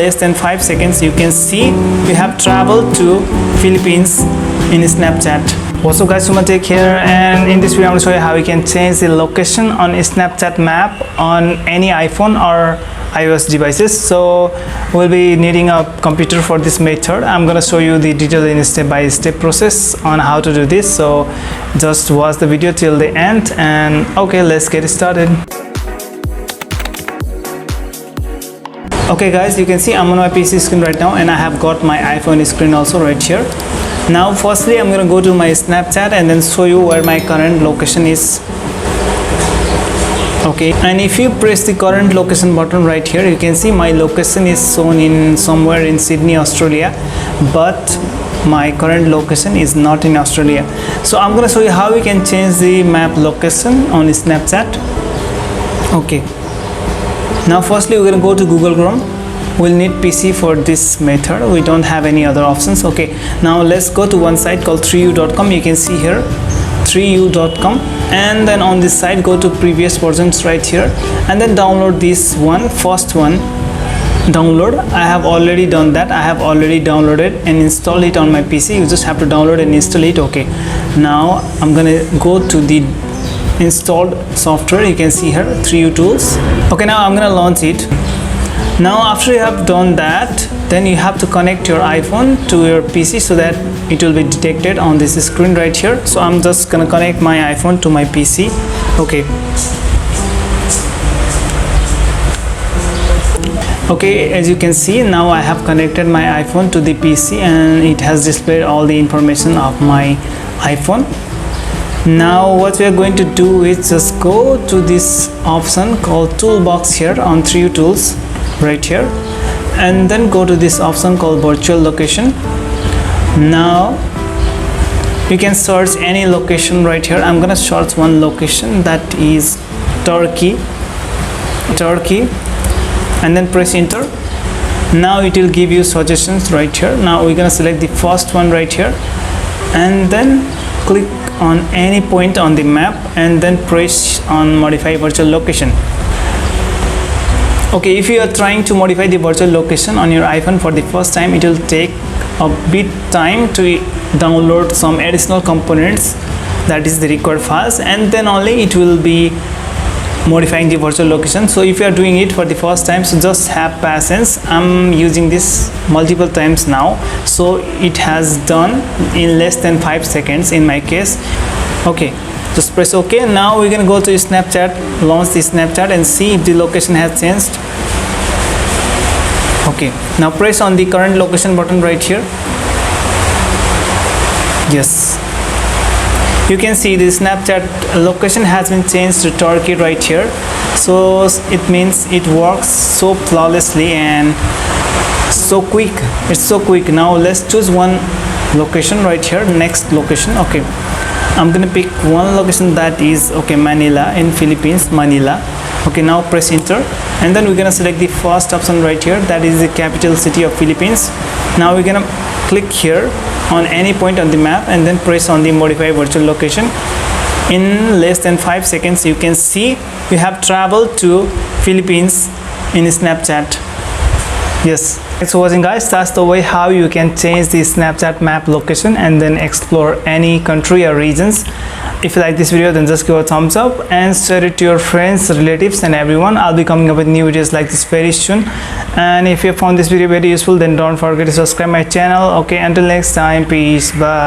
less than 5 seconds you can see you have traveled to Philippines in Snapchat. What's up guys, Take here, and in this video I'm going to show you how you can change the location on Snapchat map on any iPhone or iOS devices. So we'll be needing a computer for this method. I'm going to show you the detailed in step-by-step process on how to do this, so just watch the video till the end. And okay, let's get started. Okay guys, you can see I'm on my PC screen right now, and I have got my iPhone screen also right here. Now firstly I'm going to go to my Snapchat and then show you where my current location is. Okay, and if you press the current location button right here, you can see my location is shown in somewhere in Sydney, Australia, but my current location is not in Australia. So I'm going to show you how we can change the map location on Snapchat. Okay, now firstly we're going to go to Google Chrome. We'll need PC for this method. We don't have any other options. Okay, now let's go to one site called 3u.com. You can see here 3u.com, and then on this side go to previous versions right here, and then download this one, first one, download. I have already done that. I have already downloaded and installed it on my PC. You just have to download and install it. Okay, now I'm gonna go to the installed software. You can see here 3u tools. Okay, now I'm gonna launch it. Now after you have done that, then you have to connect your iPhone to your PC so that it will be detected on this screen right here. So I'm just gonna connect my iPhone to my PC. Okay, as you can see, now I have connected my iPhone to the PC and it has displayed all the information of my iPhone. Now what we are going to do is just go to this option called toolbox here on 3u tools right here, and then go to this option called virtual location. Now you can search any location right here. I'm gonna search one location, that is Turkey, and then press enter. Now it will give you suggestions right here. Now we're gonna select the first one right here, and then click on any point on the map, and then press on modify virtual location. Okay, if you are trying to modify the virtual location on your iPhone for the first time, it will take a bit time to download some additional components, that is the required files, and then only it will be modifying the virtual location. So if you are doing it for the first time, so just have patience. I'm using this multiple times now, so it has done in less than 5 seconds in my case. Okay, just press OK. Now we're gonna go to Snapchat, launch the Snapchat, and see if the location has changed. Okay, now press on the current location button right here. Yes, you can see the Snapchat location has been changed to Turkey right here. So it means it works so flawlessly and so quick. It's so quick. Now let's choose one location right here, next location. Okay, I'm gonna pick one location, that is Manila in Philippines, Manila. Okay, now press enter, and then we're gonna select the first option right here, that is the capital city of Philippines. Now we're gonna click here on any point on the map, and then press on the modify virtual location. In less than 5 seconds you can see you have traveled to Philippines in Snapchat. Yes, thanks for watching guys. That's the way how you can change the Snapchat map location and then explore any country or regions. If you like this video, then just give a thumbs up and share it to your friends, relatives, and everyone. I'll be coming up with new videos like this very soon. And if you found this video very useful, then don't forget to subscribe my channel. Okay, until next time, peace, bye.